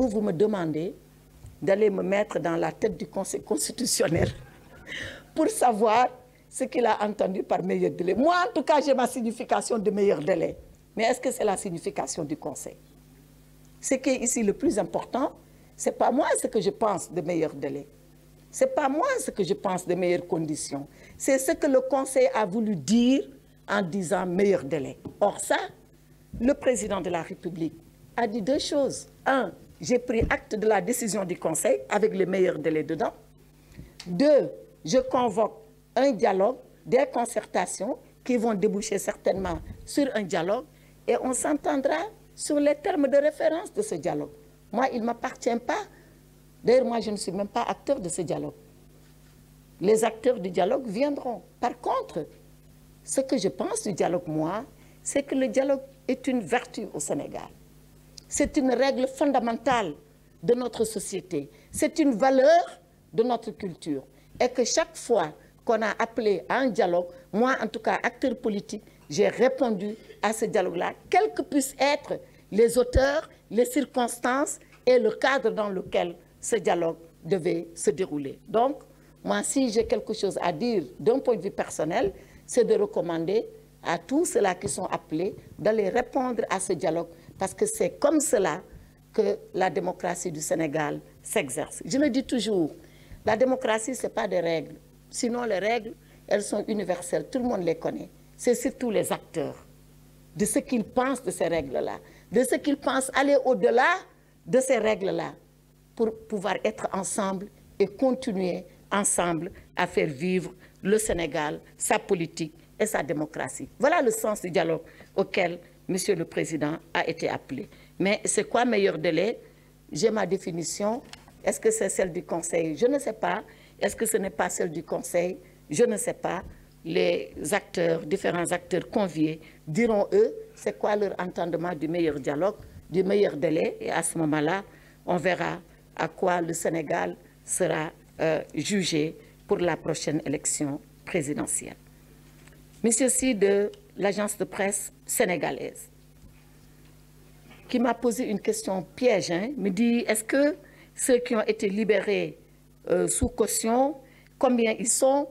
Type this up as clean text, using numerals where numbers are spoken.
vous me demandez d'aller me mettre dans la tête du Conseil constitutionnel pour savoir ce qu'il a entendu par meilleur délai. Moi, en tout cas, j'ai ma signification de meilleur délai. Mais est-ce que c'est la signification du Conseil? Ce qui est ici le plus important, ce n'est pas moi ce que je pense de meilleur délai. Ce n'est pas moi ce que je pense de meilleures conditions. C'est ce que le Conseil a voulu dire en disant meilleur délai. Or ça, le président de la République a dit deux choses. Un, j'ai pris acte de la décision du Conseil avec le meilleur délai dedans. Deux, je convoque un dialogue, des concertations qui vont déboucher certainement sur un dialogue et on s'entendra sur les termes de référence de ce dialogue. Moi, il ne m'appartient pas. D'ailleurs, moi, je ne suis même pas acteur de ce dialogue. Les acteurs du dialogue viendront. Par contre, ce que je pense du dialogue, moi, c'est que le dialogue est une vertu au Sénégal. C'est une règle fondamentale de notre société. C'est une valeur de notre culture. Et que chaque fois qu'on a appelé à un dialogue, moi, en tout cas, acteur politique, j'ai répondu à ce dialogue-là, quels que puissent être les auteurs, les circonstances et le cadre dans lequel ce dialogue devait se dérouler. Donc, moi, si j'ai quelque chose à dire d'un point de vue personnel, c'est de recommander à tous ceux-là qui sont appelés d'aller répondre à ce dialogue, parce que c'est comme cela que la démocratie du Sénégal s'exerce. Je le dis toujours, la démocratie, ce n'est pas des règles. Sinon, les règles, elles sont universelles, tout le monde les connaît. C'est surtout les acteurs, de ce qu'ils pensent de ces règles-là, de ce qu'ils pensent aller au-delà de ces règles-là, pour pouvoir être ensemble et continuer ensemble à faire vivre le Sénégal, sa politique et sa démocratie. Voilà le sens du dialogue auquel Monsieur le Président a été appelé. Mais c'est quoi meilleur délai? J'ai ma définition. Est-ce que c'est celle du Conseil? Je ne sais pas. Est-ce que ce n'est pas celle du Conseil? Je ne sais pas. Les acteurs, différents acteurs conviés, diront eux, c'est quoi leur entendement du meilleur dialogue, du meilleur délai. Et à ce moment-là, on verra à quoi le Sénégal sera jugé pour la prochaine élection présidentielle. Monsieur Sy de l'agence de presse sénégalaise, qui m'a posé une question piège, me dit, est-ce que ceux qui ont été libérés sous caution, combien ils sont